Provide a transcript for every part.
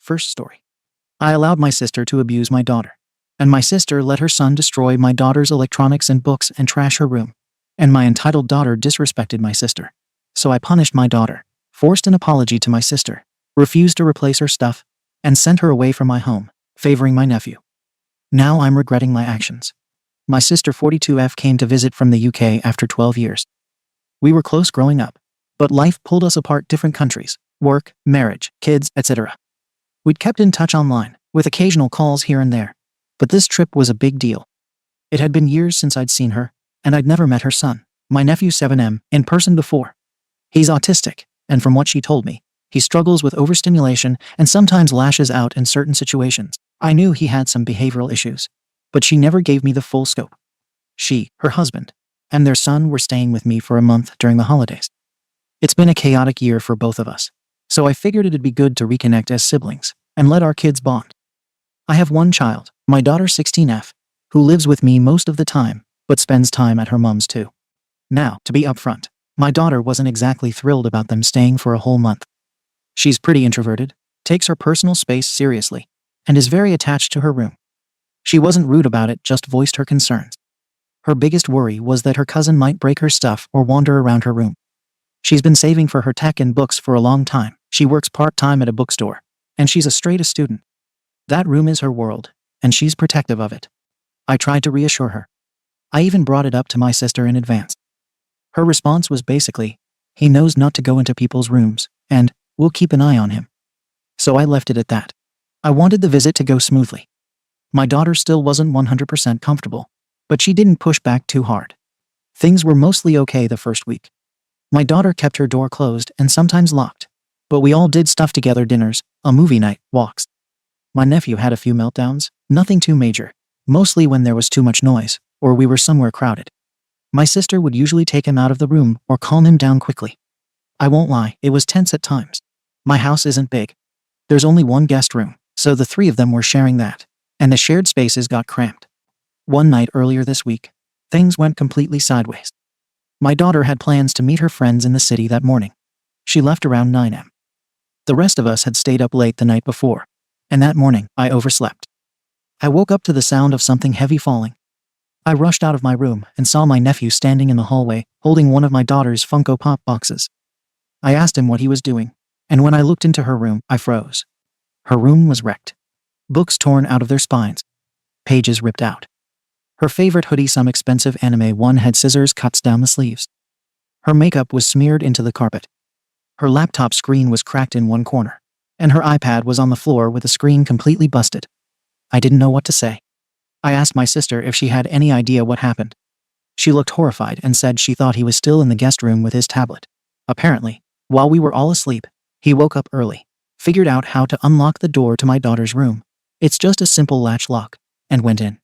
First story. I allowed my sister to abuse my daughter. And my sister let her son destroy my daughter's electronics and books and trash her room. And my entitled daughter disrespected my sister. So I punished my daughter, forced an apology to my sister, refused to replace her stuff, and sent her away from my home, favoring my nephew. Now I'm regretting my actions. My sister 42F came to visit from the UK after 12 years. We were close growing up, but life pulled us apart, different countries, work, marriage, kids, etc. We'd kept in touch online, with occasional calls here and there. But this trip was a big deal. It had been years since I'd seen her, and I'd never met her son, my nephew 7M, in person before. He's autistic, and from what she told me, he struggles with overstimulation and sometimes lashes out in certain situations. I knew he had some behavioral issues, but she never gave me the full scope. She, her husband, and their son were staying with me for a month during the holidays. It's been a chaotic year for both of us, so I figured it'd be good to reconnect as siblings and let our kids bond. I have one child, my daughter 16F, who lives with me most of the time, but spends time at her mom's too. Now, to be upfront, my daughter wasn't exactly thrilled about them staying for a whole month. She's pretty introverted, takes her personal space seriously, and is very attached to her room. She wasn't rude about it, just voiced her concerns. Her biggest worry was that her cousin might break her stuff or wander around her room. She's been saving for her tech and books for a long time. She works part-time at a bookstore, and she's a straight-A student. That room is her world, and she's protective of it. I tried to reassure her. I even brought it up to my sister in advance. Her response was basically, he knows not to go into people's rooms, and we'll keep an eye on him. So I left it at that. I wanted the visit to go smoothly. My daughter still wasn't 100% comfortable, but she didn't push back too hard. Things were mostly okay the first week. My daughter kept her door closed and sometimes locked, but we all did stuff together: dinners, a movie night, walks. My nephew had a few meltdowns, nothing too major, mostly when there was too much noise, or we were somewhere crowded. My sister would usually take him out of the room or calm him down quickly. I won't lie, it was tense at times. My house isn't big. There's only one guest room, so the three of them were sharing that, and the shared spaces got cramped. One night earlier this week, things went completely sideways. My daughter had plans to meet her friends in the city that morning. She left around 9 a.m. The rest of us had stayed up late the night before, and that morning, I overslept. I woke up to the sound of something heavy falling. I rushed out of my room and saw my nephew standing in the hallway, holding one of my daughter's Funko Pop boxes. I asked him what he was doing, and when I looked into her room, I froze. Her room was wrecked. Books torn out of their spines. Pages ripped out. Her favorite hoodie, some expensive anime one, had scissors cuts down the sleeves. Her makeup was smeared into the carpet. Her laptop screen was cracked in one corner, and her iPad was on the floor with the screen completely busted. I didn't know what to say. I asked my sister if she had any idea what happened. She looked horrified and said she thought he was still in the guest room with his tablet. Apparently, while we were all asleep, he woke up early, figured out how to unlock the door to my daughter's room. It's just a simple latch lock, and went in.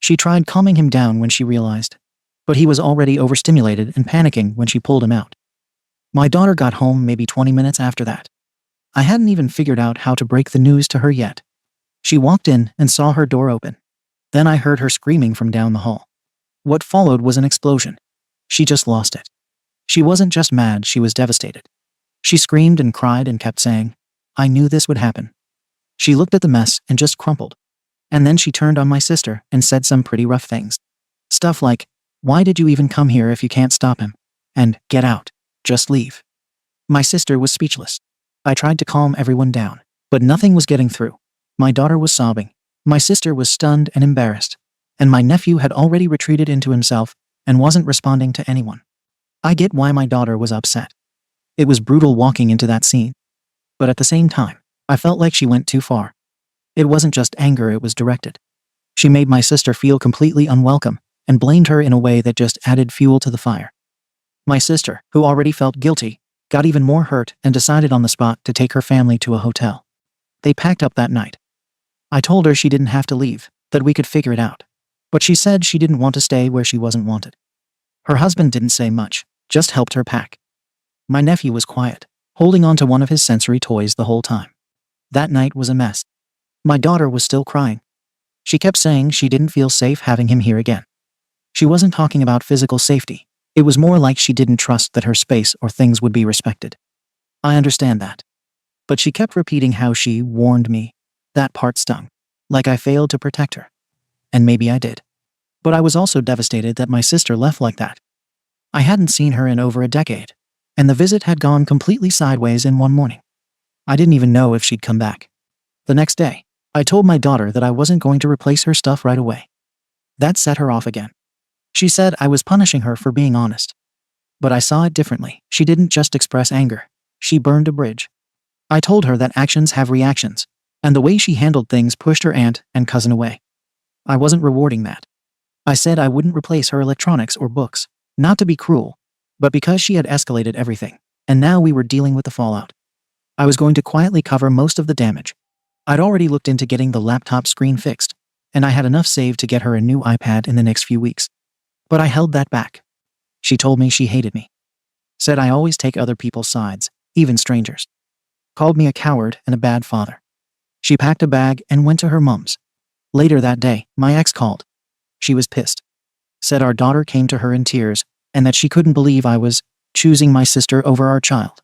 She tried calming him down when she realized, but he was already overstimulated and panicking when she pulled him out. My daughter got home maybe 20 minutes after that. I hadn't even figured out how to break the news to her yet. She walked in and saw her door open. Then I heard her screaming from down the hall. What followed was an explosion. She just lost it. She wasn't just mad, she was devastated. She screamed and cried and kept saying, "I knew this would happen." She looked at the mess and just crumpled. And then she turned on my sister and said some pretty rough things. Stuff like, "Why did you even come here if you can't stop him?" And, "Get out. Just leave." My sister was speechless. I tried to calm everyone down, but nothing was getting through. My daughter was sobbing. My sister was stunned and embarrassed. And my nephew had already retreated into himself and wasn't responding to anyone. I get why my daughter was upset. It was brutal walking into that scene. But at the same time, I felt like she went too far. It wasn't just anger, it was directed. She made my sister feel completely unwelcome and blamed her in a way that just added fuel to the fire. My sister, who already felt guilty, got even more hurt and decided on the spot to take her family to a hotel. They packed up that night. I told her she didn't have to leave, that we could figure it out. But she said she didn't want to stay where she wasn't wanted. Her husband didn't say much, just helped her pack. My nephew was quiet, holding on to one of his sensory toys the whole time. That night was a mess. My daughter was still crying. She kept saying she didn't feel safe having him here again. She wasn't talking about physical safety. It was more like she didn't trust that her space or things would be respected. I understand that. But she kept repeating how she warned me. That part stung. Like I failed to protect her. And maybe I did. But I was also devastated that my sister left like that. I hadn't seen her in over a decade, and the visit had gone completely sideways in one morning. I didn't even know if she'd come back. The next day, I told my daughter that I wasn't going to replace her stuff right away. That set her off again. She said I was punishing her for being honest. But I saw it differently. She didn't just express anger. She burned a bridge. I told her that actions have reactions, and the way she handled things pushed her aunt and cousin away. I wasn't rewarding that. I said I wouldn't replace her electronics or books, not to be cruel, but because she had escalated everything, and now we were dealing with the fallout. I was going to quietly cover most of the damage. I'd already looked into getting the laptop screen fixed, and I had enough saved to get her a new iPad in the next few weeks. But I held that back. She told me she hated me. Said I always take other people's sides, even strangers. Called me a coward and a bad father. She packed a bag and went to her mom's. Later that day, my ex called. She was pissed. Said our daughter came to her in tears, and that she couldn't believe I was choosing my sister over our child.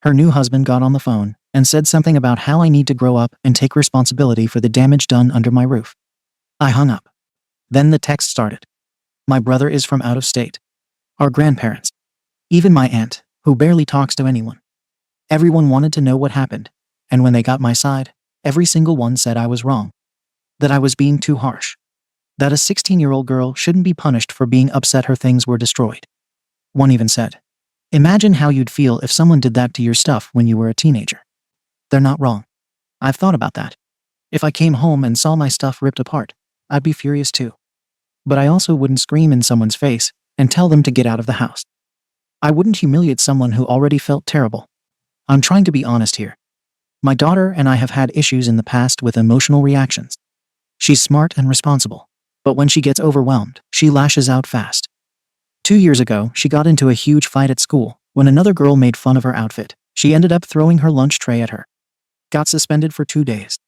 Her new husband got on the phone and said something about how I need to grow up and take responsibility for the damage done under my roof. I hung up. Then the text started. My brother is from out of state. Our grandparents. Even my aunt, who barely talks to anyone. Everyone wanted to know what happened, and when they got my side, every single one said I was wrong. That I was being too harsh. That a 16-year-old girl shouldn't be punished for being upset her things were destroyed. One even said, "Imagine how you'd feel if someone did that to your stuff when you were a teenager." They're not wrong. I've thought about that. If I came home and saw my stuff ripped apart, I'd be furious too. But I also wouldn't scream in someone's face and tell them to get out of the house. I wouldn't humiliate someone who already felt terrible. I'm trying to be honest here. My daughter and I have had issues in the past with emotional reactions. She's smart and responsible, but when she gets overwhelmed, she lashes out fast. 2 years ago, she got into a huge fight at school when another girl made fun of her outfit. She ended up throwing her lunch tray at her. Got suspended for 2 days.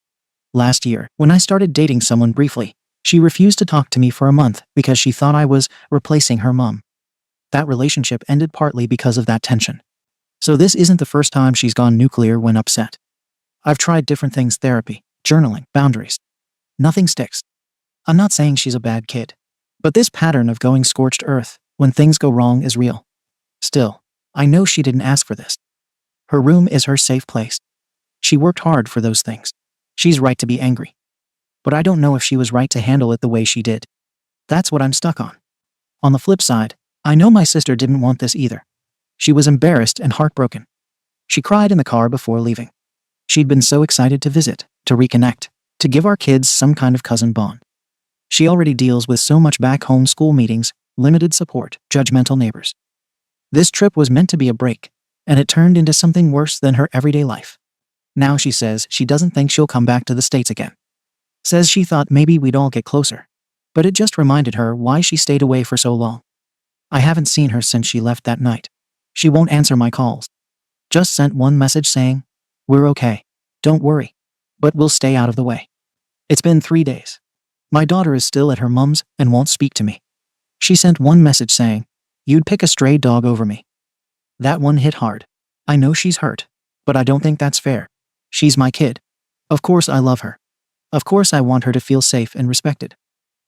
Last year, when I started dating someone briefly, she refused to talk to me for a month because she thought I was replacing her mom. That relationship ended partly because of that tension. So this isn't the first time she's gone nuclear when upset. I've tried different things: therapy, journaling, boundaries. Nothing sticks. I'm not saying she's a bad kid, but this pattern of going scorched earth when things go wrong is real. Still, I know she didn't ask for this. Her room is her safe place. She worked hard for those things. She's right to be angry. But I don't know if she was right to handle it the way she did. That's what I'm stuck on. On the flip side, I know my sister didn't want this either. She was embarrassed and heartbroken. She cried in the car before leaving. She'd been so excited to visit, to reconnect, to give our kids some kind of cousin bond. She already deals with so much back home: school meetings, limited support, judgmental neighbors. This trip was meant to be a break, and it turned into something worse than her everyday life. Now she says she doesn't think she'll come back to the States again. Says she thought maybe we'd all get closer. But it just reminded her why she stayed away for so long. I haven't seen her since she left that night. She won't answer my calls. Just sent one message saying, "We're okay. Don't worry. But we'll stay out of the way." It's been 3 days. My daughter is still at her mom's and won't speak to me. She sent one message saying, "You'd pick a stray dog over me." That one hit hard. I know she's hurt, but I don't think that's fair. She's my kid. Of course I love her. Of course I want her to feel safe and respected.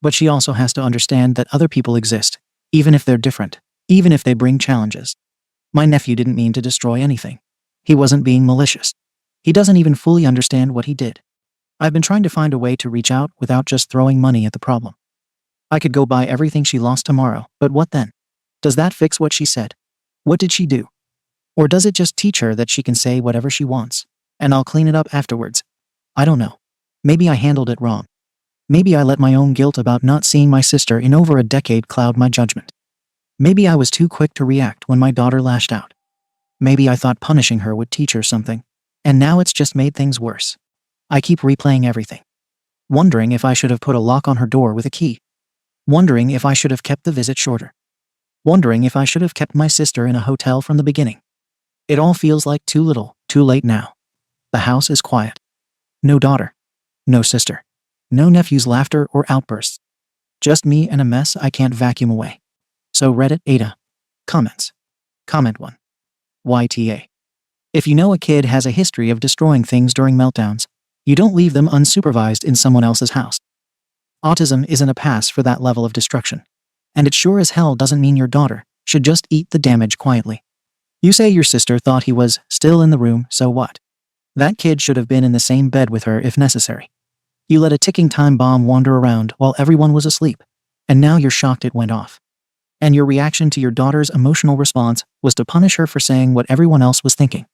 But she also has to understand that other people exist, even if they're different, even if they bring challenges. My nephew didn't mean to destroy anything. He wasn't being malicious. He doesn't even fully understand what he did. I've been trying to find a way to reach out without just throwing money at the problem. I could go buy everything she lost tomorrow, but what then? Does that fix what she said? What did she do? Or does it just teach her that she can say whatever she wants, and I'll clean it up afterwards? I don't know. Maybe I handled it wrong. Maybe I let my own guilt about not seeing my sister in over a decade cloud my judgment. Maybe I was too quick to react when my daughter lashed out. Maybe I thought punishing her would teach her something, and now it's just made things worse. I keep replaying everything. Wondering if I should have put a lock on her door with a key. Wondering if I should have kept the visit shorter. Wondering if I should have kept my sister in a hotel from the beginning. It all feels like too little, too late now. The house is quiet. No daughter. No sister. No nephew's laughter or outbursts. Just me and a mess I can't vacuum away. So Reddit Ada. Comments. Comment 1. YTA. If you know a kid has a history of destroying things during meltdowns, you don't leave them unsupervised in someone else's house. Autism isn't a pass for that level of destruction. And it sure as hell doesn't mean your daughter should just eat the damage quietly. You say your sister thought he was still in the room, so what? That kid should have been in the same bed with her if necessary. You let a ticking time bomb wander around while everyone was asleep, and now you're shocked it went off. And your reaction to your daughter's emotional response was to punish her for saying what everyone else was thinking.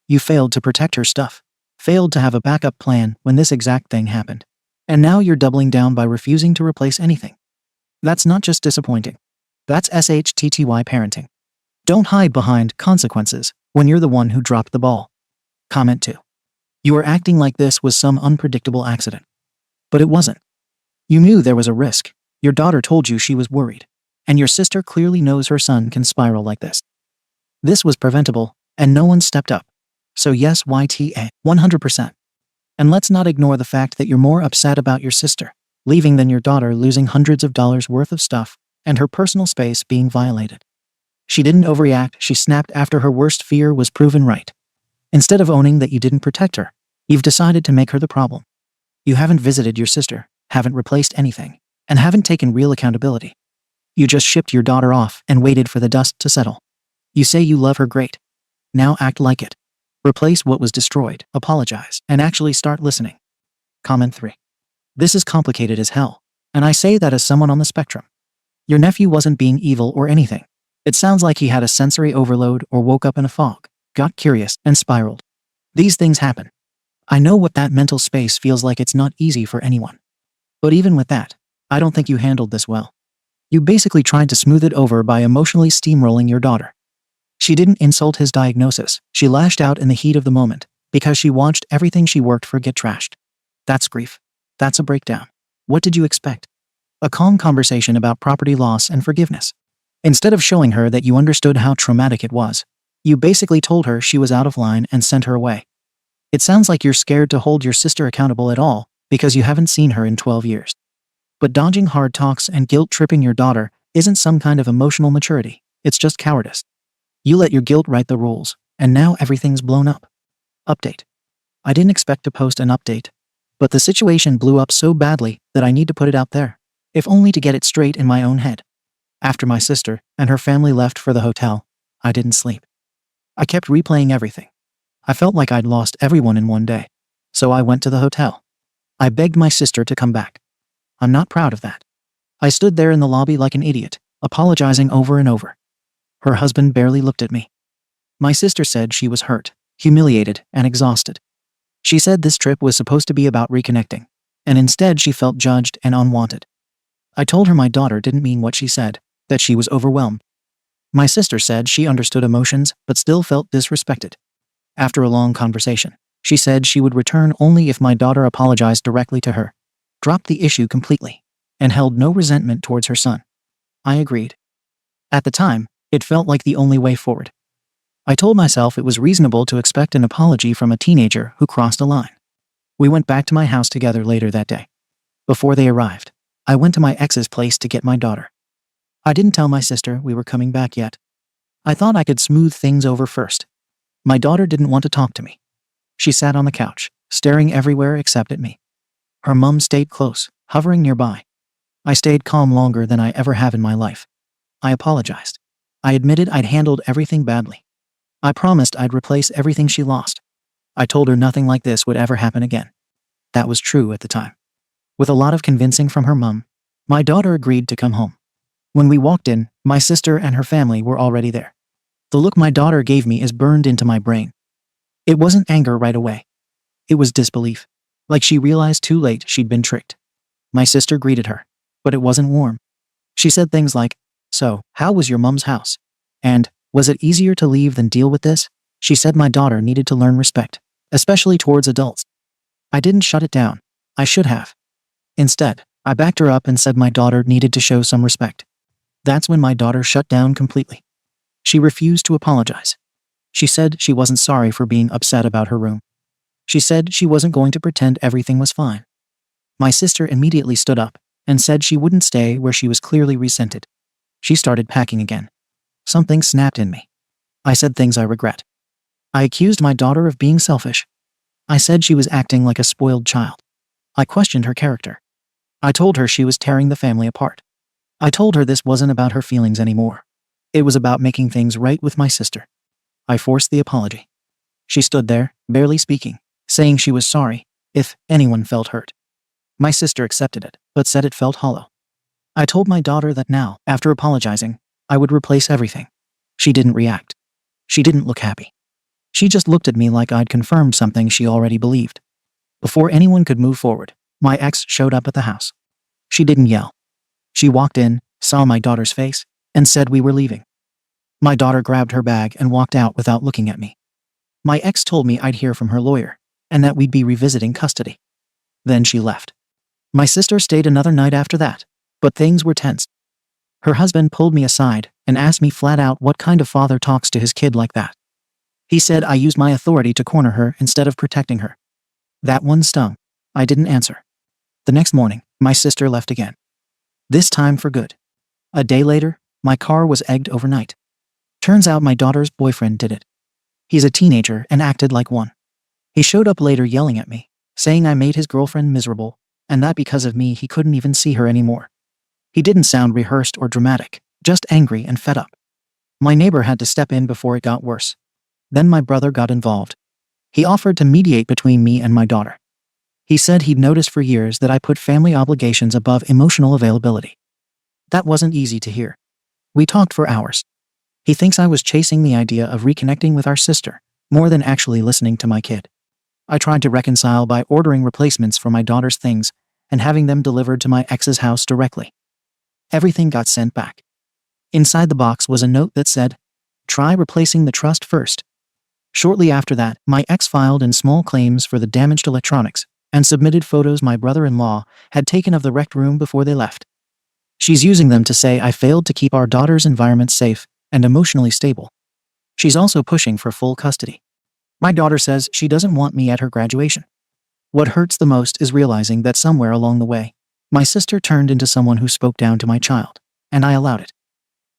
You failed to protect her stuff, failed to have a backup plan when this exact thing happened. And now you're doubling down by refusing to replace anything. That's not just disappointing. That's SHTTY parenting. Don't hide behind consequences when you're the one who dropped the ball. Comment 2. You are acting like this was some unpredictable accident. But it wasn't. You knew there was a risk. Your daughter told you she was worried. And your sister clearly knows her son can spiral like this. This was preventable, and no one stepped up. So yes, YTA, 100%. And let's not ignore the fact that you're more upset about your sister leaving than your daughter losing hundreds of dollars worth of stuff and her personal space being violated. She didn't overreact, she snapped after her worst fear was proven right. Instead of owning that you didn't protect her, you've decided to make her the problem. You haven't visited your sister, haven't replaced anything, and haven't taken real accountability. You just shipped your daughter off and waited for the dust to settle. You say you love her, great. Now act like it. Replace what was destroyed, apologize, and actually start listening. Comment 3. This is complicated as hell, and I say that as someone on the spectrum. Your nephew wasn't being evil or anything. It sounds like he had a sensory overload or woke up in a fog, got curious, and spiraled. These things happen. I know what that mental space feels like. It's not easy for anyone. But even with that, I don't think you handled this well. You basically tried to smooth it over by emotionally steamrolling your daughter. She didn't insult his diagnosis, she lashed out in the heat of the moment, because she watched everything she worked for get trashed. That's grief. That's a breakdown. What did you expect? A calm conversation about property loss and forgiveness. Instead of showing her that you understood how traumatic it was, you basically told her she was out of line and sent her away. It sounds like you're scared to hold your sister accountable at all because you haven't seen her in 12 years. But dodging hard talks and guilt-tripping your daughter isn't some kind of emotional maturity, it's just cowardice. You let your guilt write the rules, and now everything's blown up. Update. I didn't expect to post an update, but the situation blew up so badly that I need to put it out there, if only to get it straight in my own head. After my sister and her family left for the hotel, I didn't sleep. I kept replaying everything. I felt like I'd lost everyone in one day, so I went to the hotel. I begged my sister to come back. I'm not proud of that. I stood there in the lobby like an idiot, apologizing over and over. Her husband barely looked at me. My sister said she was hurt, humiliated, and exhausted. She said this trip was supposed to be about reconnecting, and instead she felt judged and unwanted. I told her my daughter didn't mean what she said, that she was overwhelmed. My sister said she understood emotions but still felt disrespected. After a long conversation, she said she would return only if my daughter apologized directly to her, dropped the issue completely, and held no resentment towards her son. I agreed. At the time, it felt like the only way forward. I told myself it was reasonable to expect an apology from a teenager who crossed a line. We went back to my house together later that day. Before they arrived, I went to my ex's place to get my daughter. I didn't tell my sister we were coming back yet. I thought I could smooth things over first. My daughter didn't want to talk to me. She sat on the couch, staring everywhere except at me. Her mum stayed close, hovering nearby. I stayed calm longer than I ever have in my life. I apologized. I admitted I'd handled everything badly. I promised I'd replace everything she lost. I told her nothing like this would ever happen again. That was true at the time. With a lot of convincing from her mum, my daughter agreed to come home. When we walked in, my sister and her family were already there. The look my daughter gave me is burned into my brain. It wasn't anger right away. It was disbelief. Like she realized too late she'd been tricked. My sister greeted her, but it wasn't warm. She said things like, "So, how was your mum's house?" And, "Was it easier to leave than deal with this?" She said my daughter needed to learn respect, especially towards adults. I didn't shut it down. I should have. Instead, I backed her up and said my daughter needed to show some respect. That's when my daughter shut down completely. She refused to apologize. She said she wasn't sorry for being upset about her room. She said she wasn't going to pretend everything was fine. My sister immediately stood up and said she wouldn't stay where she was clearly resented. She started packing again. Something snapped in me. I said things I regret. I accused my daughter of being selfish. I said she was acting like a spoiled child. I questioned her character. I told her she was tearing the family apart. I told her this wasn't about her feelings anymore. It was about making things right with my sister. I forced the apology. She stood there, barely speaking, saying she was sorry if anyone felt hurt. My sister accepted it, but said it felt hollow. I told my daughter that now, after apologizing, I would replace everything. She didn't react. She didn't look happy. She just looked at me like I'd confirmed something she already believed. Before anyone could move forward, my ex showed up at the house. She didn't yell. She walked in, saw my daughter's face, and said we were leaving. My daughter grabbed her bag and walked out without looking at me. My ex told me I'd hear from her lawyer, and that we'd be revisiting custody. Then she left. My sister stayed another night after that, but things were tense. Her husband pulled me aside and asked me flat out what kind of father talks to his kid like that. He said I used my authority to corner her instead of protecting her. That one stung. I didn't answer. The next morning, my sister left again. This time for good. A day later, my car was egged overnight. Turns out my daughter's boyfriend did it. He's a teenager and acted like one. He showed up later yelling at me, saying I made his girlfriend miserable, and that because of me he couldn't even see her anymore. He didn't sound rehearsed or dramatic, just angry and fed up. My neighbor had to step in before it got worse. Then my brother got involved. He offered to mediate between me and my daughter. He said he'd noticed for years that I put family obligations above emotional availability. That wasn't easy to hear. We talked for hours. He thinks I was chasing the idea of reconnecting with our sister, more than actually listening to my kid. I tried to reconcile by ordering replacements for my daughter's things and having them delivered to my ex's house directly. Everything got sent back. Inside the box was a note that said, "Try replacing the trust first." Shortly after that, my ex filed in small claims for the damaged electronics and submitted photos my brother-in-law had taken of the wrecked room before they left. She's using them to say I failed to keep our daughter's environment safe and emotionally stable. She's also pushing for full custody. My daughter says she doesn't want me at her graduation. What hurts the most is realizing that somewhere along the way, my sister turned into someone who spoke down to my child, and I allowed it.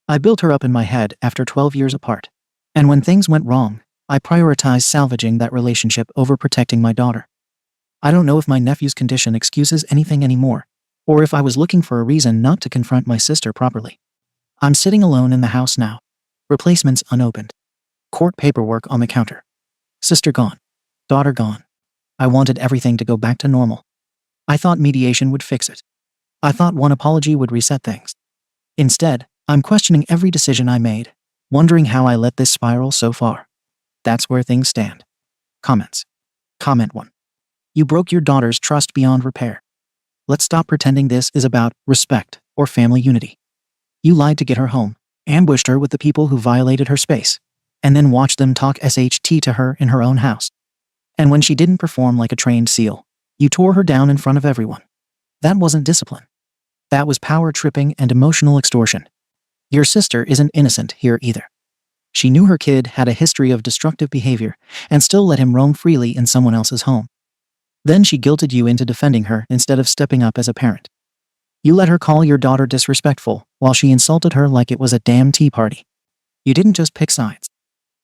I built her up in my head after 12 years apart, and when things went wrong, I prioritized salvaging that relationship over protecting my daughter. I don't know if my nephew's condition excuses anything anymore, or if I was looking for a reason not to confront my sister properly. I'm sitting alone in the house now. Replacements unopened. Court paperwork on the counter. Sister gone. Daughter gone. I wanted everything to go back to normal. I thought mediation would fix it. I thought one apology would reset things. Instead, I'm questioning every decision I made, wondering how I let this spiral so far. That's where things stand. Comments. Comment 1. You broke your daughter's trust beyond repair. Let's stop pretending this is about respect or family unity. You lied to get her home, ambushed her with the people who violated her space, and then watched them talk SHT to her in her own house. And when she didn't perform like a trained SEAL, you tore her down in front of everyone. That wasn't discipline. That was power tripping and emotional extortion. Your sister isn't innocent here either. She knew her kid had a history of destructive behavior and still let him roam freely in someone else's home. Then she guilted you into defending her instead of stepping up as a parent. You let her call your daughter disrespectful while she insulted her like it was a damn tea party. You didn't just pick sides.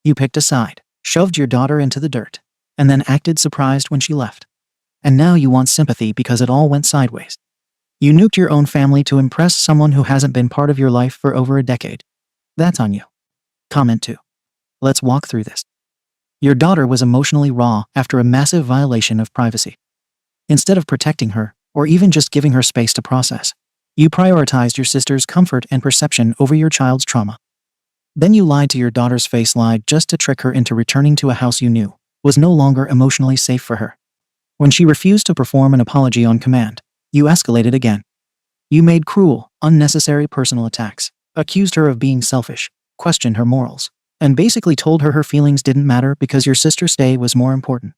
You picked a side, shoved your daughter into the dirt, and then acted surprised when she left. And now you want sympathy because it all went sideways. You nuked your own family to impress someone who hasn't been part of your life for over a decade. That's on you. Comment 2. Let's walk through this. Your daughter was emotionally raw after a massive violation of privacy. Instead of protecting her, or even just giving her space to process, you prioritized your sister's comfort and perception over your child's trauma. Then you lied to your daughter's face, lied just to trick her into returning to a house you knew was no longer emotionally safe for her. When she refused to perform an apology on command, you escalated again. You made cruel, unnecessary personal attacks, accused her of being selfish, questioned her morals, and basically told her her feelings didn't matter because your sister's stay was more important.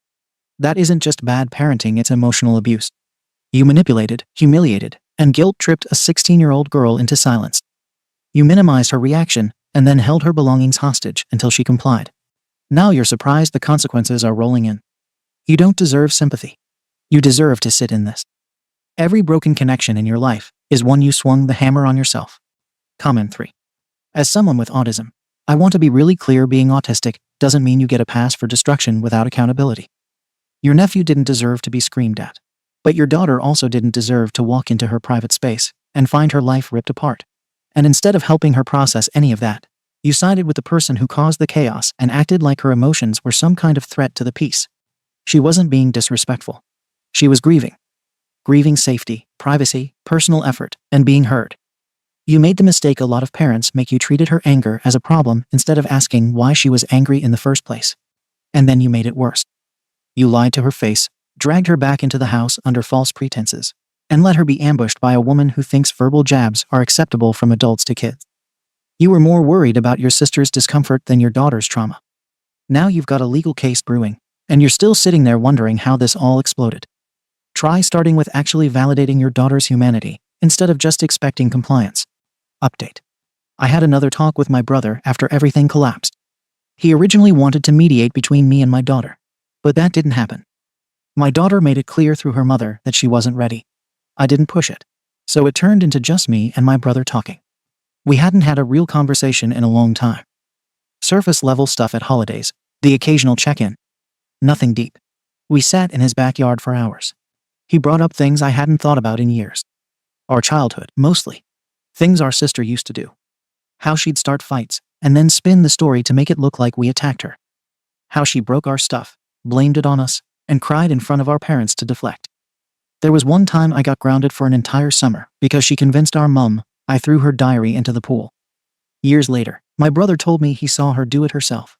That isn't just bad parenting, it's emotional abuse. You manipulated, humiliated, and guilt-tripped a 16-year-old girl into silence. You minimized her reaction and then held her belongings hostage until she complied. Now you're surprised the consequences are rolling in. You don't deserve sympathy. You deserve to sit in this. Every broken connection in your life is one you swung the hammer on yourself. Comment 3. As someone with autism, I want to be really clear, being autistic doesn't mean you get a pass for destruction without accountability. Your nephew didn't deserve to be screamed at. But your daughter also didn't deserve to walk into her private space and find her life ripped apart. And instead of helping her process any of that, you sided with the person who caused the chaos and acted like her emotions were some kind of threat to the peace. She wasn't being disrespectful. She was grieving. Grieving safety, privacy, personal effort, and being heard. You made the mistake a lot of parents make. You treated her anger as a problem instead of asking why she was angry in the first place. And then you made it worse. You lied to her face, dragged her back into the house under false pretenses, and let her be ambushed by a woman who thinks verbal jabs are acceptable from adults to kids. You were more worried about your sister's discomfort than your daughter's trauma. Now you've got a legal case brewing, and you're still sitting there wondering how this all exploded. Try starting with actually validating your daughter's humanity, instead of just expecting compliance. Update. I had another talk with my brother after everything collapsed. He originally wanted to mediate between me and my daughter, but that didn't happen. My daughter made it clear through her mother that she wasn't ready. I didn't push it, so it turned into just me and my brother talking. We hadn't had a real conversation in a long time. Surface level stuff at holidays, the occasional check-in. Nothing deep. We sat in his backyard for hours. He brought up things I hadn't thought about in years. Our childhood, mostly. Things our sister used to do. How she'd start fights, and then spin the story to make it look like we attacked her. How she broke our stuff, blamed it on us, and cried in front of our parents to deflect. There was one time I got grounded for an entire summer because she convinced our mum I threw her diary into the pool. Years later, my brother told me he saw her do it herself.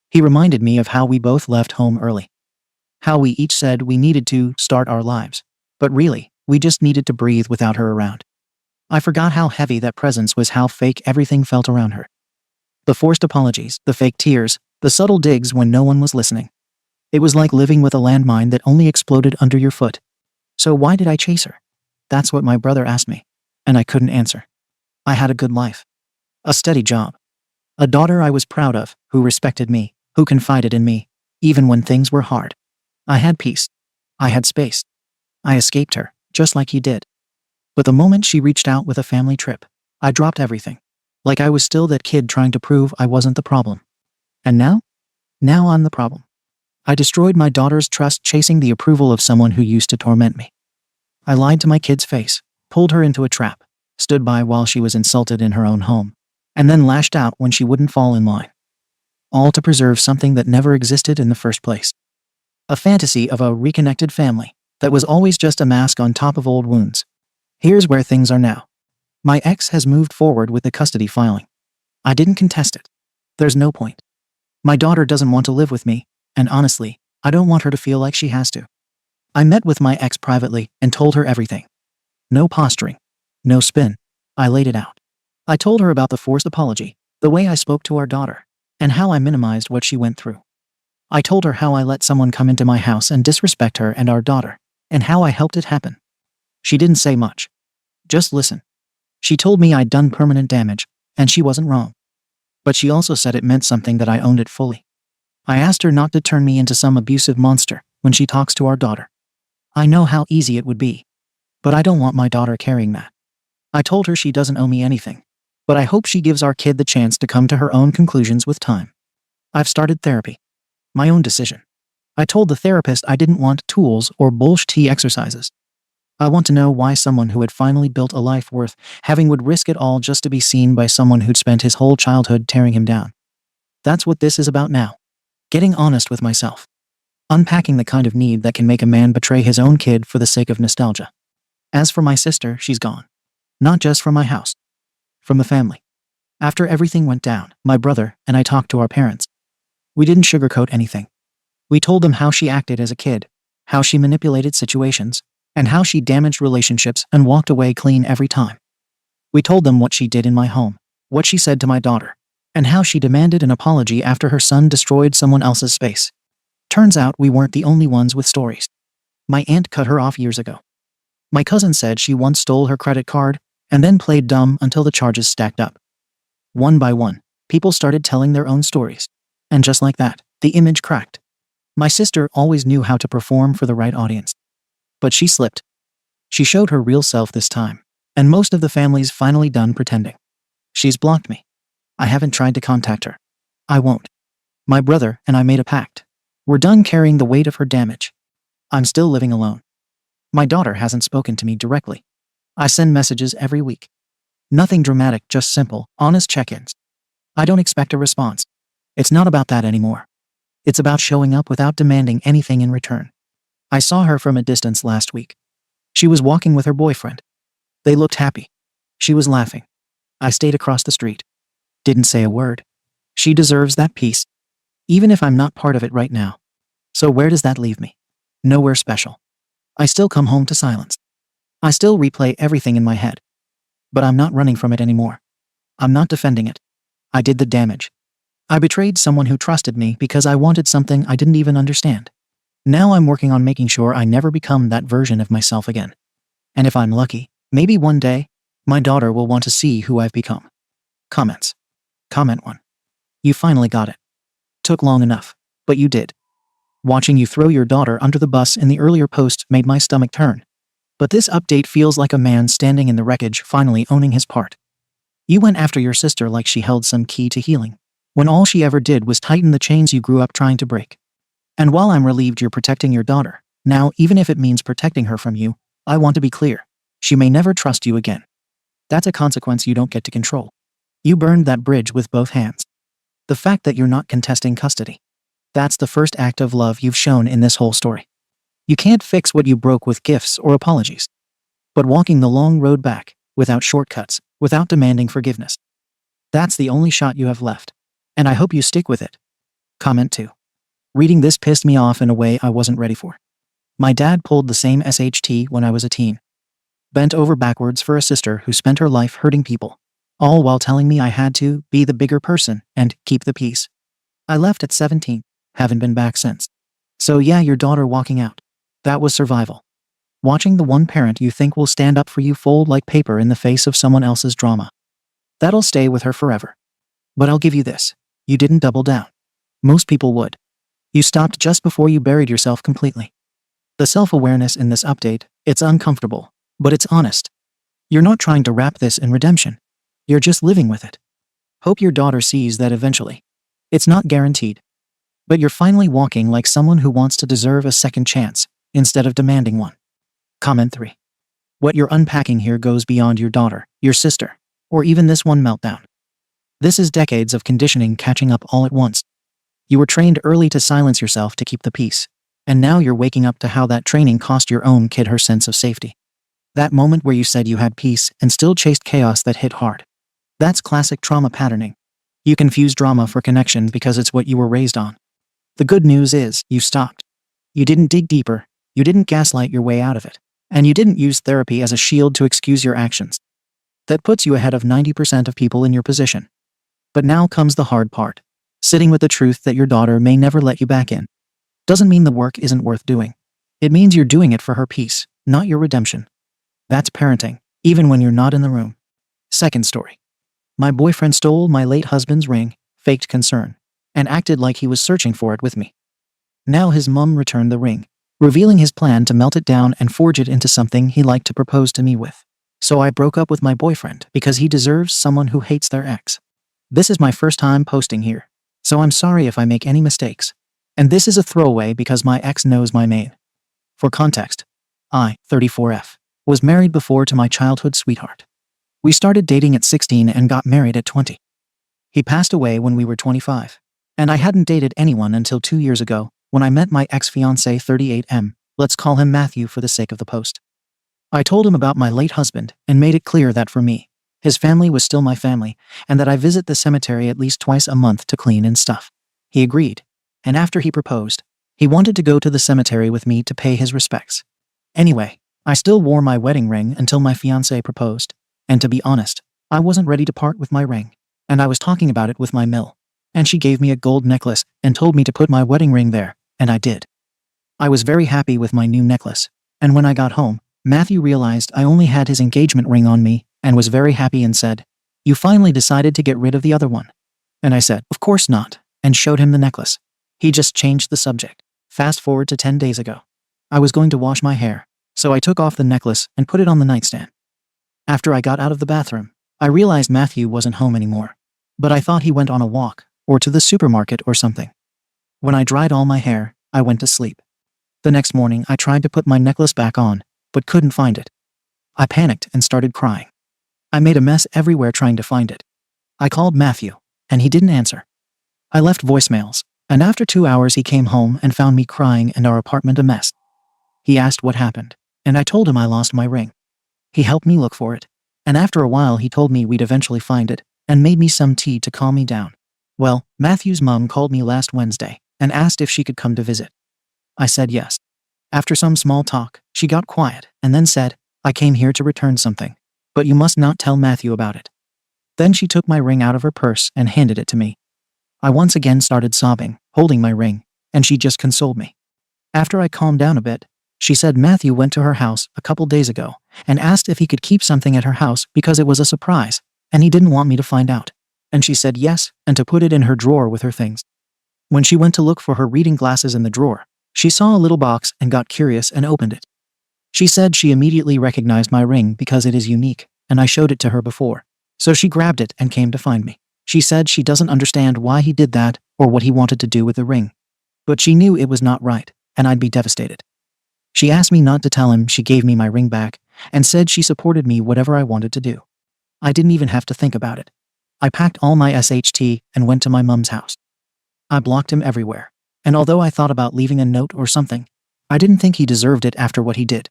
He reminded me of how we both left home early. How we each said we needed to start our lives, but really, we just needed to breathe without her around. I forgot how heavy that presence was, how fake everything felt around her. The forced apologies, the fake tears, the subtle digs when no one was listening. It was like living with a landmine that only exploded under your foot. So why did I chase her? That's what my brother asked me, and I couldn't answer. I had a good life. A steady job. A daughter I was proud of, who respected me, who confided in me, even when things were hard. I had peace. I had space. I escaped her, just like he did. But the moment she reached out with a family trip, I dropped everything. Like I was still that kid trying to prove I wasn't the problem. And now? Now I'm the problem. I destroyed my daughter's trust chasing the approval of someone who used to torment me. I lied to my kid's face, pulled her into a trap, stood by while she was insulted in her own home, and then lashed out when she wouldn't fall in line. All to preserve something that never existed in the first place. A fantasy of a reconnected family that was always just a mask on top of old wounds. Here's where things are now. My ex has moved forward with the custody filing. I didn't contest it. There's no point. My daughter doesn't want to live with me, and honestly, I don't want her to feel like she has to. I met with my ex privately and told her everything. No posturing. No spin. I laid it out. I told her about the forced apology, the way I spoke to our daughter, and how I minimized what she went through. I told her how I let someone come into my house and disrespect her and our daughter, and how I helped it happen. She didn't say much. Just listen. She told me I'd done permanent damage, and she wasn't wrong. But she also said it meant something that I owned it fully. I asked her not to turn me into some abusive monster when she talks to our daughter. I know how easy it would be, but I don't want my daughter carrying that. I told her she doesn't owe me anything, but I hope she gives our kid the chance to come to her own conclusions with time. I've started therapy. My own decision. I told the therapist I didn't want tools or bullshit exercises. I want to know why someone who had finally built a life worth having would risk it all just to be seen by someone who'd spent his whole childhood tearing him down. That's what this is about now. Getting honest with myself. Unpacking the kind of need that can make a man betray his own kid for the sake of nostalgia. As for my sister, she's gone. Not just from my house. From the family. After everything went down, my brother and I talked to our parents. We didn't sugarcoat anything. We told them how she acted as a kid, how she manipulated situations, and how she damaged relationships and walked away clean every time. We told them what she did in my home, what she said to my daughter, and how she demanded an apology after her son destroyed someone else's space. Turns out we weren't the only ones with stories. My aunt cut her off years ago. My cousin said she once stole her credit card and then played dumb until the charges stacked up. One by one, people started telling their own stories. And just like that, the image cracked. My sister always knew how to perform for the right audience. But she slipped. She showed her real self this time, and most of the family's finally done pretending. She's blocked me. I haven't tried to contact her. I won't. My brother and I made a pact. We're done carrying the weight of her damage. I'm still living alone. My daughter hasn't spoken to me directly. I send messages every week. Nothing dramatic, just simple, honest check-ins. I don't expect a response. It's not about that anymore. It's about showing up without demanding anything in return. I saw her from a distance last week. She was walking with her boyfriend. They looked happy. She was laughing. I stayed across the street. Didn't say a word. She deserves that peace, even if I'm not part of it right now. So where does that leave me? Nowhere special. I still come home to silence. I still replay everything in my head. But I'm not running from it anymore. I'm not defending it. I did the damage. I betrayed someone who trusted me because I wanted something I didn't even understand. Now I'm working on making sure I never become that version of myself again. And if I'm lucky, maybe one day, my daughter will want to see who I've become. Comments. Comment 1. You finally got it. Took long enough, but you did. Watching you throw your daughter under the bus in the earlier post made my stomach turn. But this update feels like a man standing in the wreckage finally owning his part. You went after your sister like she held some key to healing, when all she ever did was tighten the chains you grew up trying to break. And while I'm relieved you're protecting your daughter, now even if it means protecting her from you, I want to be clear. She may never trust you again. That's a consequence you don't get to control. You burned that bridge with both hands. The fact that you're not contesting custody. That's the first act of love you've shown in this whole story. You can't fix what you broke with gifts or apologies. But walking the long road back, without shortcuts, without demanding forgiveness. That's the only shot you have left. And I hope you stick with it. Comment 2. Reading this pissed me off in a way I wasn't ready for. My dad pulled the same SHT when I was a teen. Bent over backwards for a sister who spent her life hurting people, all while telling me I had to be the bigger person and keep the peace. I left at 17, haven't been back since. So yeah, your daughter walking out. That was survival. Watching the one parent you think will stand up for you fold like paper in the face of someone else's drama. That'll stay with her forever. But I'll give you this. You didn't double down. Most people would. You stopped just before you buried yourself completely. The self-awareness in this update, it's uncomfortable, but it's honest. You're not trying to wrap this in redemption. You're just living with it. Hope your daughter sees that eventually. It's not guaranteed. But you're finally walking like someone who wants to deserve a second chance, instead of demanding one. Comment 3. What you're unpacking here goes beyond your daughter, your sister, or even this one meltdown. This is decades of conditioning catching up all at once. You were trained early to silence yourself to keep the peace, and now you're waking up to how that training cost your own kid her sense of safety. That moment where you said you had peace and still chased chaos that hit hard. That's classic trauma patterning. You confuse drama for connection because it's what you were raised on. The good news is, you stopped. You didn't dig deeper, you didn't gaslight your way out of it, and you didn't use therapy as a shield to excuse your actions. That puts you ahead of 90% of people in your position. But now comes the hard part. Sitting with the truth that your daughter may never let you back in. Doesn't mean the work isn't worth doing. It means you're doing it for her peace, not your redemption. That's parenting, even when you're not in the room. Second story. My boyfriend stole my late husband's ring, faked concern, and acted like he was searching for it with me. Now his mum returned the ring, revealing his plan to melt it down and forge it into something he liked to propose to me with. So I broke up with my boyfriend because he deserves someone who hates their ex. This is my first time posting here, so I'm sorry if I make any mistakes. And this is a throwaway because my ex knows my name. For context, I, 34F, was married before to my childhood sweetheart. We started dating at 16 and got married at 20. He passed away when we were 25, and I hadn't dated anyone until 2 years ago when I met my ex-fiancé 38M, let's call him Matthew for the sake of the post. I told him about my late husband and made it clear that for me, his family was still my family, and that I visit the cemetery at least twice a month to clean and stuff. He agreed, and after he proposed, he wanted to go to the cemetery with me to pay his respects. Anyway, I still wore my wedding ring until my fiancé proposed, and to be honest, I wasn't ready to part with my ring, and I was talking about it with my mill, and she gave me a gold necklace and told me to put my wedding ring there, and I did. I was very happy with my new necklace, and when I got home, Matthew realized I only had his engagement ring on me and was very happy and said, "You finally decided to get rid of the other one." And I said, "Of course not," and showed him the necklace. He just changed the subject. Fast forward to 10 days ago. I was going to wash my hair, so I took off the necklace and put it on the nightstand. After I got out of the bathroom, I realized Matthew wasn't home anymore. But I thought he went on a walk, or to the supermarket or something. When I dried all my hair, I went to sleep. The next morning I tried to put my necklace back on, but couldn't find it. I panicked and started crying. I made a mess everywhere trying to find it. I called Matthew, and he didn't answer. I left voicemails, and after 2 hours he came home and found me crying and our apartment a mess. He asked what happened, and I told him I lost my ring. He helped me look for it, and after a while he told me we'd eventually find it, and made me some tea to calm me down. Well, Matthew's mom called me last Wednesday and asked if she could come to visit. I said yes. After some small talk, she got quiet and then said, "I came here to return something, but you must not tell Matthew about it." Then she took my ring out of her purse and handed it to me. I once again started sobbing, holding my ring, and she just consoled me. After I calmed down a bit, she said Matthew went to her house a couple days ago and asked if he could keep something at her house because it was a surprise, and he didn't want me to find out. And she said yes, and to put it in her drawer with her things. When she went to look for her reading glasses in the drawer, she saw a little box and got curious and opened it. She said she immediately recognized my ring because it is unique, and I showed it to her before. So she grabbed it and came to find me. She said she doesn't understand why he did that or what he wanted to do with the ring. But she knew it was not right, and I'd be devastated. She asked me not to tell him she gave me my ring back, and said she supported me whatever I wanted to do. I didn't even have to think about it. I packed all my SHT and went to my mum's house. I blocked him everywhere, and although I thought about leaving a note or something, I didn't think he deserved it after what he did.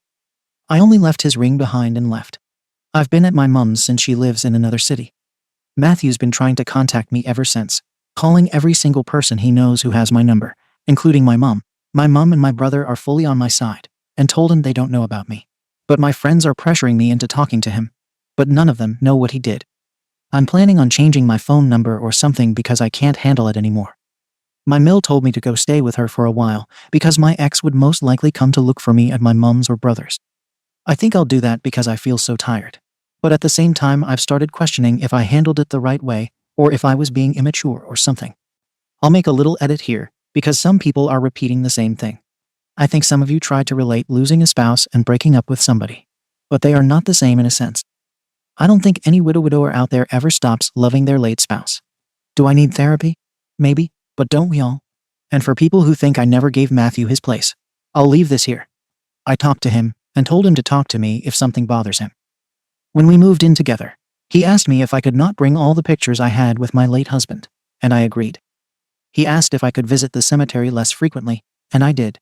I only left his ring behind and left. I've been at my mum's since she lives in another city. Matthew's been trying to contact me ever since, calling every single person he knows who has my number, including my mum. My mum and my brother are fully on my side, and told him they don't know about me. But my friends are pressuring me into talking to him, but none of them know what he did. I'm planning on changing my phone number or something because I can't handle it anymore. My mill told me to go stay with her for a while because my ex would most likely come to look for me at my mum's or brother's. I think I'll do that because I feel so tired. But at the same time, I've started questioning if I handled it the right way or if I was being immature or something. I'll make a little edit here because some people are repeating the same thing. I think some of you tried to relate losing a spouse and breaking up with somebody, but they are not the same in a sense. I don't think any widower out there ever stops loving their late spouse. Do I need therapy? Maybe, but don't we all? And for people who think I never gave Matthew his place, I'll leave this here. I talked to him and told him to talk to me if something bothers him. When we moved in together, he asked me if I could not bring all the pictures I had with my late husband, and I agreed. He asked if I could visit the cemetery less frequently, and I did.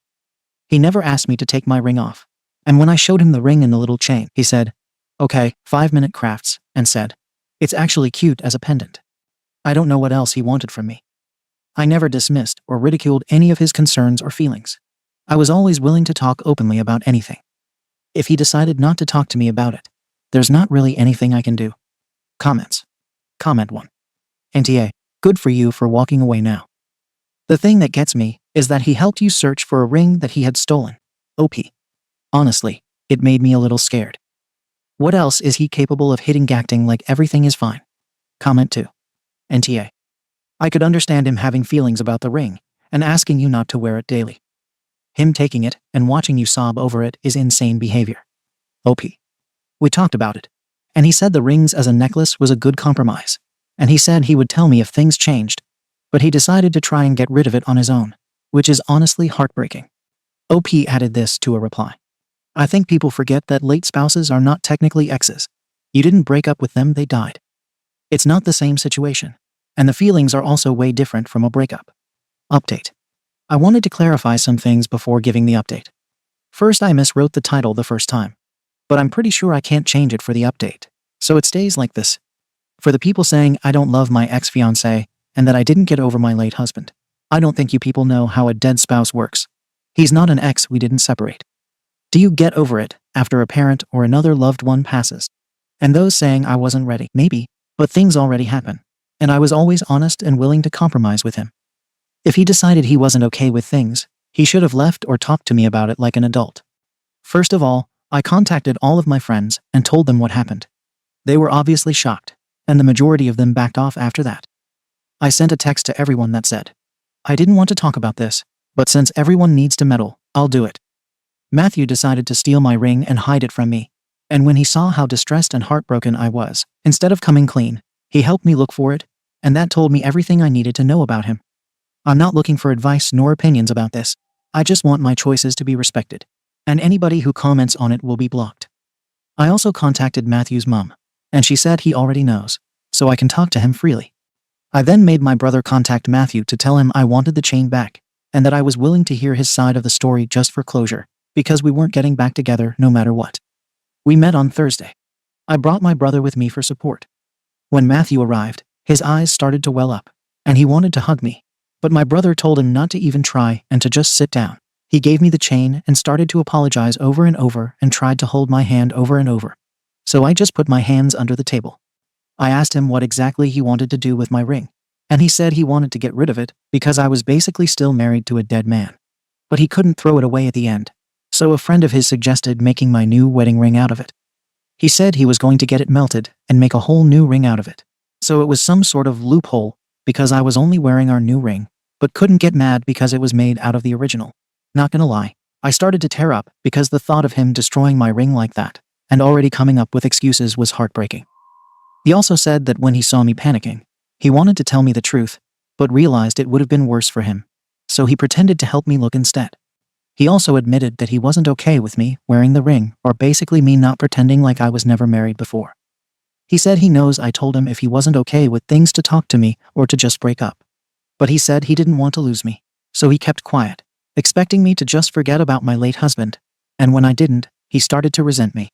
He never asked me to take my ring off, and when I showed him the ring and the little chain, he said, "Okay, 5-minute crafts," and said, "It's actually cute as a pendant." I don't know what else he wanted from me. I never dismissed or ridiculed any of his concerns or feelings. I was always willing to talk openly about anything. If he decided not to talk to me about it, there's not really anything I can do. Comments. Comment 1. NTA, good for you for walking away now. The thing that gets me is that he helped you search for a ring that he had stolen. OP. Honestly, it made me a little scared. What else is he capable of hitting acting like everything is fine? Comment 2. NTA. I could understand him having feelings about the ring and asking you not to wear it daily. Him taking it and watching you sob over it is insane behavior. OP. We talked about it, and he said the rings as a necklace was a good compromise, and he said he would tell me if things changed, but he decided to try and get rid of it on his own, which is honestly heartbreaking. OP added this to a reply. I think people forget that late spouses are not technically exes. You didn't break up with them, they died. It's not the same situation, and the feelings are also way different from a breakup. Update. I wanted to clarify some things before giving the update. First, I miswrote the title the first time, but I'm pretty sure I can't change it for the update, so it stays like this. For the people saying I don't love my ex-fiancé and that I didn't get over my late husband, I don't think you people know how a dead spouse works. He's not an ex, we didn't separate. Do you get over it after a parent or another loved one passes? And those saying I wasn't ready, maybe, but things already happen, and I was always honest and willing to compromise with him. If he decided he wasn't okay with things, he should have left or talked to me about it like an adult. First of all, I contacted all of my friends and told them what happened. They were obviously shocked, and the majority of them backed off after that. I sent a text to everyone that said, I didn't want to talk about this, but since everyone needs to meddle, I'll do it. Matthew decided to steal my ring and hide it from me, and when he saw how distressed and heartbroken I was, instead of coming clean, he helped me look for it, and that told me everything I needed to know about him. I'm not looking for advice nor opinions about this. I just want my choices to be respected, and anybody who comments on it will be blocked. I also contacted Matthew's mom, and she said he already knows, so I can talk to him freely. I then made my brother contact Matthew to tell him I wanted the chain back, and that I was willing to hear his side of the story just for closure, because we weren't getting back together no matter what. We met on Thursday. I brought my brother with me for support. When Matthew arrived, his eyes started to well up, and he wanted to hug me, but my brother told him not to even try and to just sit down. He gave me the chain and started to apologize over and over and tried to hold my hand over and over. So I just put my hands under the table. I asked him what exactly he wanted to do with my ring, and he said he wanted to get rid of it because I was basically still married to a dead man. But he couldn't throw it away at the end, so a friend of his suggested making my new wedding ring out of it. He said he was going to get it melted and make a whole new ring out of it. So it was some sort of loophole because I was only wearing our new ring, but couldn't get mad because it was made out of the original. Not gonna lie, I started to tear up because the thought of him destroying my ring like that and already coming up with excuses was heartbreaking. He also said that when he saw me panicking, he wanted to tell me the truth, but realized it would have been worse for him, so he pretended to help me look instead. He also admitted that he wasn't okay with me wearing the ring, or basically me not pretending like I was never married before. He said he knows I told him if he wasn't okay with things to talk to me or to just break up. But he said he didn't want to lose me, so he kept quiet, expecting me to just forget about my late husband, and when I didn't, he started to resent me.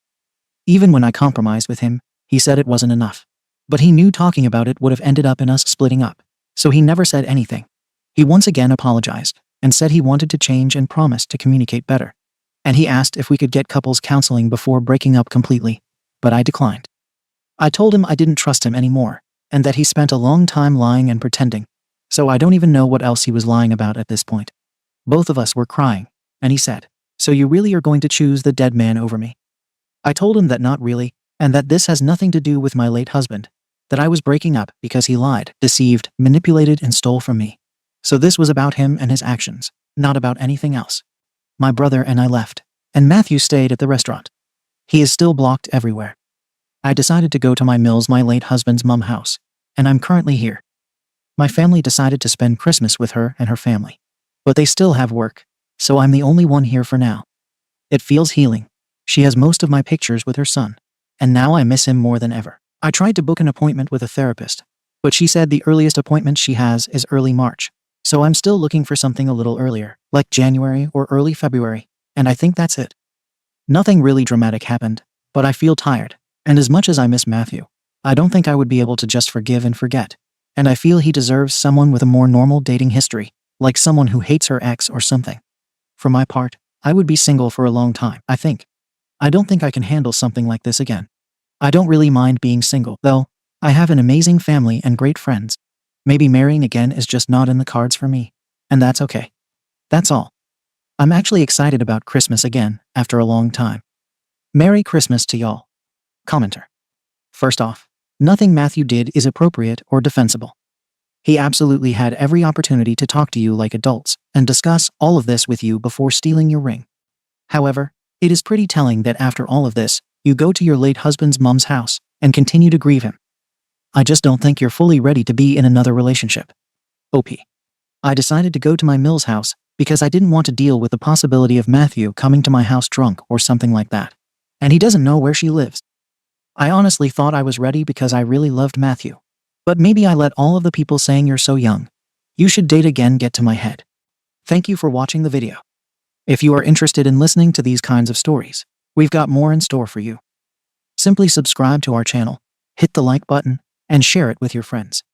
Even when I compromised with him, he said it wasn't enough. But he knew talking about it would have ended up in us splitting up, so he never said anything. He once again apologized and said he wanted to change and promised to communicate better. And he asked if we could get couples counseling before breaking up completely, but I declined. I told him I didn't trust him anymore, and that he spent a long time lying and pretending, so I don't even know what else he was lying about at this point. Both of us were crying, and he said, "So you really are going to choose the dead man over me?" I told him that not really, and that this has nothing to do with my late husband, that I was breaking up because he lied, deceived, manipulated, and stole from me. So this was about him and his actions, not about anything else. My brother and I left, and Matthew stayed at the restaurant. He is still blocked everywhere. I decided to go to my late husband's mum house, and I'm currently here. My family decided to spend Christmas with her and her family, but they still have work, so I'm the only one here for now. It feels healing. She has most of my pictures with her son, and now I miss him more than ever. I tried to book an appointment with a therapist, but she said the earliest appointment she has is early March, so I'm still looking for something a little earlier, like January or early February, and I think that's it. Nothing really dramatic happened, but I feel tired, and as much as I miss Matthew, I don't think I would be able to just forgive and forget, and I feel he deserves someone with a more normal dating history, like someone who hates her ex or something. For my part, I would be single for a long time, I think. I don't think I can handle something like this again. I don't really mind being single, though. I have an amazing family and great friends. Maybe marrying again is just not in the cards for me, and that's okay. That's all. I'm actually excited about Christmas again after a long time. Merry Christmas to y'all. Commenter. First off, nothing Matthew did is appropriate or defensible. He absolutely had every opportunity to talk to you like adults and discuss all of this with you before stealing your ring. However, it is pretty telling that after all of this, you go to your late husband's mom's house and continue to grieve him. I just don't think you're fully ready to be in another relationship. OP. I decided to go to my Mill's house because I didn't want to deal with the possibility of Matthew coming to my house drunk or something like that. And he doesn't know where she lives. I honestly thought I was ready because I really loved Matthew. But maybe I let all of the people saying you're so young, you should date again get to my head. Thank you for watching the video. If you are interested in listening to these kinds of stories, we've got more in store for you. Simply subscribe to our channel, hit the like button, and share it with your friends.